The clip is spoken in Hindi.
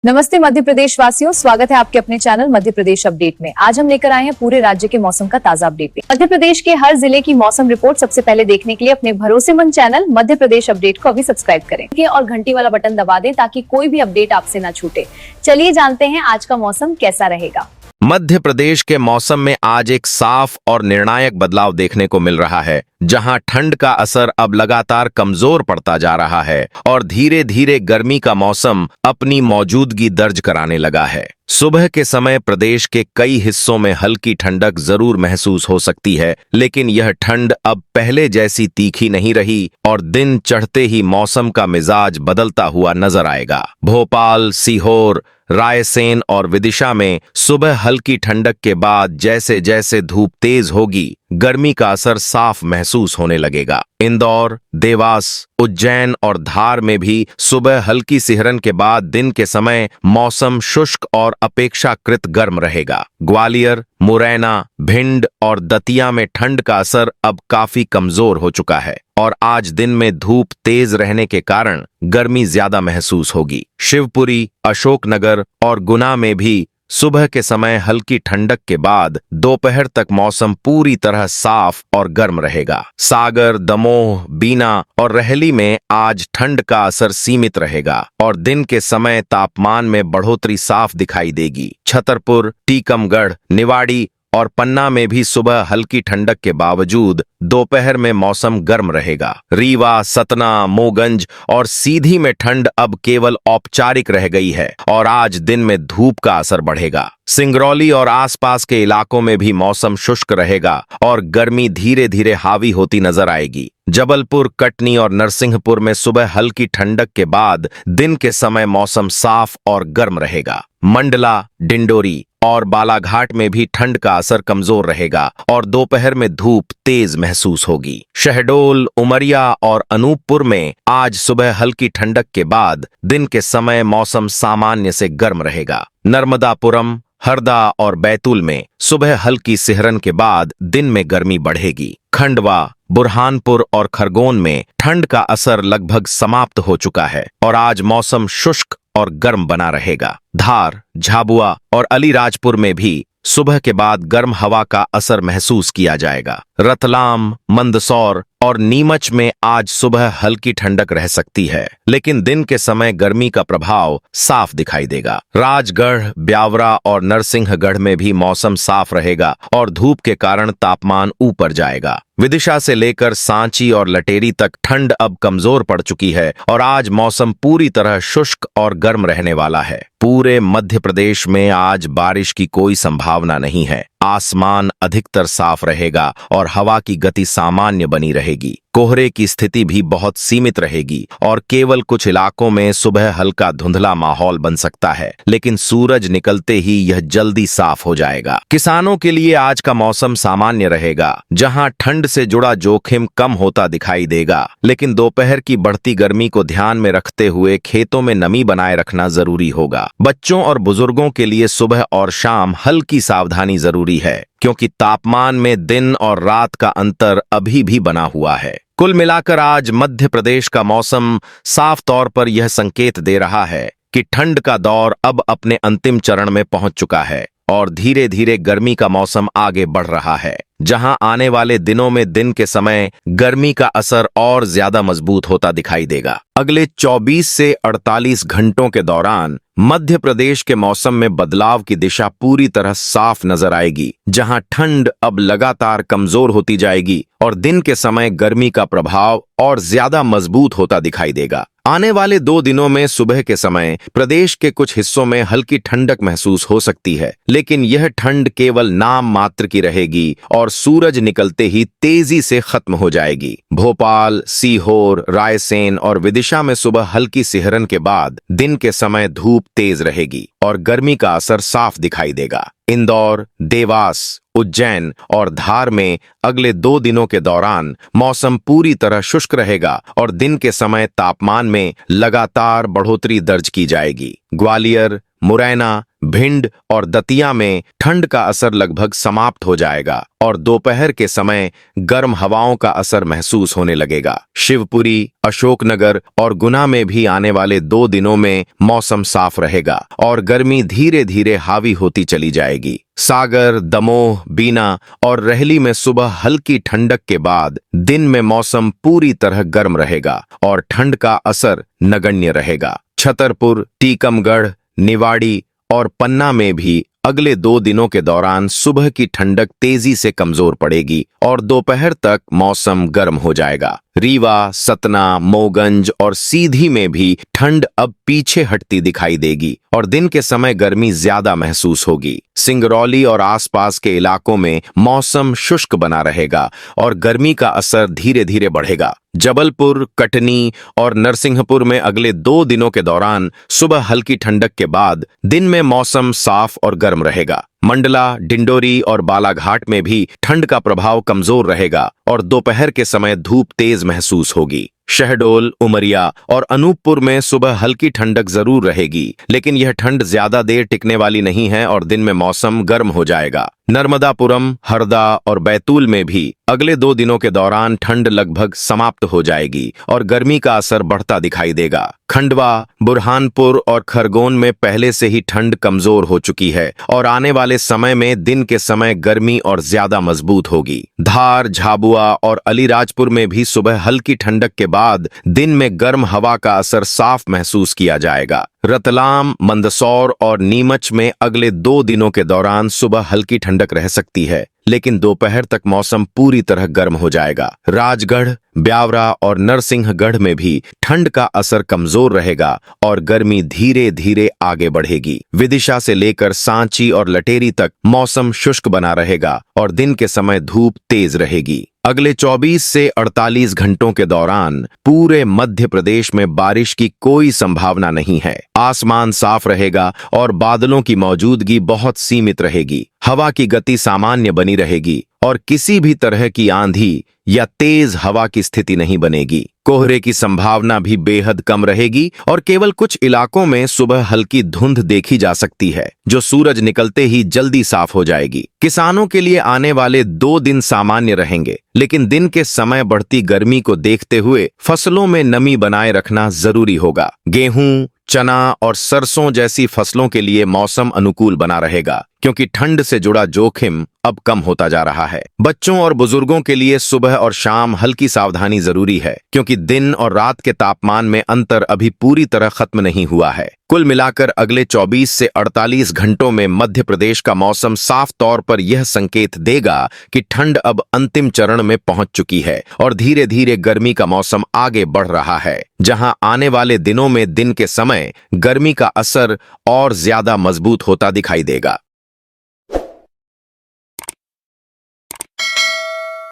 नमस्ते मध्य प्रदेश वासियों, स्वागत है आपके अपने चैनल मध्य प्रदेश अपडेट में। आज हम लेकर आए हैं पूरे राज्य के मौसम का ताजा अपडेट। मध्य प्रदेश के हर जिले की मौसम रिपोर्ट सबसे पहले देखने के लिए अपने भरोसेमंद चैनल मध्य प्रदेश अपडेट को अभी सब्सक्राइब करें और घंटी वाला बटन दबा दें ताकि कोई भी अपडेट आपसे न छूटे। चलिए जानते हैं आज का मौसम कैसा रहेगा। मध्य प्रदेश के मौसम में आज एक साफ और निर्णायक बदलाव देखने को मिल रहा है, जहां ठंड का असर अब लगातार कमजोर पड़ता जा रहा है और धीरे धीरे गर्मी का मौसम अपनी मौजूदगी दर्ज कराने लगा है। सुबह के समय प्रदेश के कई हिस्सों में हल्की ठंडक जरूर महसूस हो सकती है, लेकिन यह ठंड अब पहले जैसी तीखी नहीं रही और दिन चढ़ते ही मौसम का मिजाज बदलता हुआ नजर आएगा। भोपाल, सीहोर, रायसेन और विदिशा में सुबह हल्की ठंडक के बाद जैसे जैसे धूप तेज होगी, गर्मी का असर साफ महसूस होने लगेगा। इंदौर, देवास, उज्जैन और धार में भी सुबह हल्की सिहरन के बाद दिन के समय मौसम शुष्क और अपेक्षाकृत गर्म रहेगा। ग्वालियर, मुरैना, भिंड और दतिया में ठंड का असर अब काफी कमजोर हो चुका है और आज दिन में धूप तेज रहने के कारण गर्मी ज्यादा महसूस होगी। शिवपुरी, अशोकनगर और गुना में भी सुबह के समय हल्की ठंडक के बाद दोपहर तक मौसम पूरी तरह साफ और गर्म रहेगा। सागर, दमोह, बीना और रहली में आज ठंड का असर सीमित रहेगा और दिन के समय तापमान में बढ़ोतरी साफ दिखाई देगी। छतरपुर, टीकमगढ़, निवाड़ी और पन्ना में भी सुबह हल्की ठंडक के बावजूद दोपहर में मौसम गर्म रहेगा। रीवा, सतना, मोगंज और सीधी में ठंड अब केवल औपचारिक रह गई है और आज दिन में धूप का असर बढ़ेगा। सिंगरौली और आसपास के इलाकों में भी मौसम शुष्क रहेगा और गर्मी धीरे धीरे हावी होती नजर आएगी। जबलपुर, कटनी और नरसिंहपुर में सुबह हल्की ठंडक के बाद दिन के समय मौसम साफ और गर्म रहेगा। मंडला, डिंडोरी और बालाघाट में भी ठंड का असर कमजोर रहेगा और दोपहर में धूप तेज महसूस होगी। शहडोल, उमरिया और अनूपपुर में आज सुबह हल्की ठंडक के बाद दिन के समय मौसम सामान्य से गर्म रहेगा। नर्मदापुरम, हरदा और बैतूल में सुबह हल्की सिहरन के बाद दिन में गर्मी बढ़ेगी। खंडवा, बुरहानपुर और खरगोन में ठंड का असर लगभग समाप्त हो चुका है और आज मौसम शुष्क और गर्म बना रहेगा। धार, झाबुआ और अलीराजपुर में भी सुबह के बाद गर्म हवा का असर महसूस किया जाएगा। रतलाम, मंदसौर और नीमच में आज सुबह हल्की ठंडक रह सकती है, लेकिन दिन के समय गर्मी का प्रभाव साफ दिखाई देगा। राजगढ़, ब्यावरा और नरसिंहगढ़ में भी मौसम साफ रहेगा और धूप के कारण तापमान ऊपर जाएगा। विदिशा से लेकर सांची और लटेरी तक ठंड अब कमजोर पड़ चुकी है और आज मौसम पूरी तरह शुष्क और गर्म रहने वाला है। पूरे मध्य प्रदेश में आज बारिश की कोई संभावना नहीं है। आसमान अधिकतर साफ रहेगा और हवा की गति सामान्य बनी रहेगी। कोहरे की स्थिति भी बहुत सीमित रहेगी और केवल कुछ इलाकों में सुबह हल्का धुंधला माहौल बन सकता है, लेकिन सूरज निकलते ही यह जल्दी साफ हो जाएगा। किसानों के लिए आज का मौसम सामान्य रहेगा, जहां ठंड से जुड़ा जोखिम कम होता दिखाई देगा, लेकिन दोपहर की बढ़ती गर्मी को ध्यान में रखते हुए खेतों में नमी बनाए रखना जरूरी होगा। बच्चों और बुजुर्गों के लिए सुबह और शाम हल्की सावधानी जरूरी है, क्योंकि तापमान में दिन और रात का अंतर अभी भी बना हुआ है। कुल मिलाकर आज मध्य प्रदेश का मौसम साफ तौर पर यह संकेत दे रहा है कि ठंड का दौर अब अपने अंतिम चरण में पहुंच चुका है और धीरे धीरे गर्मी का मौसम आगे बढ़ रहा है, जहां आने वाले दिनों में दिन के समय गर्मी का असर और ज्यादा मजबूत होता दिखाई देगा। अगले 24 से 48 घंटों के दौरान मध्य प्रदेश के मौसम में बदलाव की दिशा पूरी तरह साफ नजर आएगी, जहां ठंड अब लगातार कमजोर होती जाएगी और दिन के समय गर्मी का प्रभाव और ज्यादा मजबूत होता दिखाई देगा। आने वाले 2 दिनों में सुबह के समय प्रदेश के कुछ हिस्सों में हल्की ठंडक महसूस हो सकती है, लेकिन यह ठंड केवल नाम मात्र की रहेगी और सूरज निकलते ही तेजी से खत्म हो जाएगी। भोपाल, सीहोर, रायसेन और विदिशा में सुबह हल्की सिहरन के बाद दिन के समय धूप तेज रहेगी और गर्मी का असर साफ दिखाई देगा। इंदौर, देवास, उज्जैन और धार में अगले 2 दिनों के दौरान मौसम पूरी तरह शुष्क रहेगा और दिन के समय तापमान में लगातार बढ़ोतरी दर्ज की जाएगी। ग्वालियर, मुरैना, भिंड और दतिया में ठंड का असर लगभग समाप्त हो जाएगा और दोपहर के समय गर्म हवाओं का असर महसूस होने लगेगा। शिवपुरी, अशोकनगर और गुना में भी आने वाले 2 दिनों में मौसम साफ रहेगा और गर्मी धीरे धीरे हावी होती चली जाएगी। सागर, दमोह, बीना और रहली में सुबह हल्की ठंडक के बाद दिन में मौसम पूरी तरह गर्म रहेगा और ठंड का असर नगण्य रहेगा। छतरपुर, टीकमगढ़, निवाड़ी और पन्ना में भी अगले 2 दिनों के दौरान सुबह की ठंडक तेजी से कमजोर पड़ेगी और दोपहर तक मौसम गर्म हो जाएगा। रीवा, सतना, मोगंज और सीधी में भी ठंड अब पीछे हटती दिखाई देगी और दिन के समय गर्मी ज्यादा महसूस होगी। सिंगरौली और आसपास के इलाकों में मौसम शुष्क बना रहेगा और गर्मी का असर धीरे धीरे बढ़ेगा। जबलपुर, कटनी और नरसिंहपुर में अगले 2 दिनों के दौरान सुबह हल्की ठंडक के बाद दिन में मौसम साफ और गर्म रहेगा। मंडला, डिंडोरी और बालाघाट में भी ठंड का प्रभाव कमजोर रहेगा और दोपहर के समय धूप तेज महसूस होगी। शहडोल, उमरिया और अनूपपुर में सुबह हल्की ठंडक जरूर रहेगी, लेकिन यह ठंड ज्यादा देर टिकने वाली नहीं है और दिन में मौसम गर्म हो जाएगा। नर्मदापुरम, हरदा और बैतूल में भी अगले 2 दिनों के दौरान ठंड लगभग समाप्त हो जाएगी और गर्मी का असर बढ़ता दिखाई देगा। खंडवा, बुरहानपुर और खरगोन में पहले से ही ठंड कमजोर हो चुकी है और आने वाले समय में दिन के समय गर्मी और ज्यादा मजबूत होगी। धार, झाबुआ और अलीराजपुर में भी सुबह हल्की ठंडक के बाद दिन में गर्म हवा का असर साफ महसूस किया जाएगा। रतलाम, मंदसौर और नीमच में अगले 2 दिनों के दौरान सुबह हल्की ठंडक रह सकती है, लेकिन दोपहर तक मौसम पूरी तरह गर्म हो जाएगा। राजगढ़, ब्यावरा और नरसिंहगढ़ में भी ठंड का असर कमजोर रहेगा और गर्मी धीरे धीरे आगे बढ़ेगी। विदिशा से लेकर सांची और लटेरी तक मौसम शुष्क बना रहेगा और दिन के समय धूप तेज रहेगी। अगले 24 से 48 घंटों के दौरान पूरे मध्य प्रदेश में बारिश की कोई संभावना नहीं है। आसमान साफ रहेगा और बादलों की मौजूदगी बहुत सीमित रहेगी। हवा की गति सामान्य बनी रहेगी और किसी भी तरह की आंधी या तेज हवा की स्थिति नहीं बनेगी। कोहरे की संभावना भी बेहद कम रहेगी और केवल कुछ इलाकों में सुबह हल्की धुंध देखी जा सकती है, जो सूरज निकलते ही जल्दी साफ हो जाएगी। किसानों के लिए आने वाले 2 दिन सामान्य रहेंगे, लेकिन दिन के समय बढ़ती गर्मी को देखते हुए फसलों में नमी बनाए रखना जरूरी होगा। गेहूं, चना और सरसों जैसी फसलों के लिए मौसम अनुकूल बना रहेगा, क्योंकि ठंड से जुड़ा जोखिम अब कम होता जा रहा है। बच्चों और बुजुर्गों के लिए सुबह और शाम हल्की सावधानी जरूरी है, क्योंकि दिन और रात के तापमान में अंतर अभी पूरी तरह खत्म नहीं हुआ है। कुल मिलाकर अगले 24 से 48 घंटों में मध्य प्रदेश का मौसम साफ तौर पर यह संकेत देगा कि ठंड अब अंतिम चरण में पहुंच चुकी है और धीरे धीरे गर्मी का मौसम आगे बढ़ रहा है, जहां आने वाले दिनों में दिन के समय गर्मी का असर और ज्यादा मजबूत होता दिखाई देगा।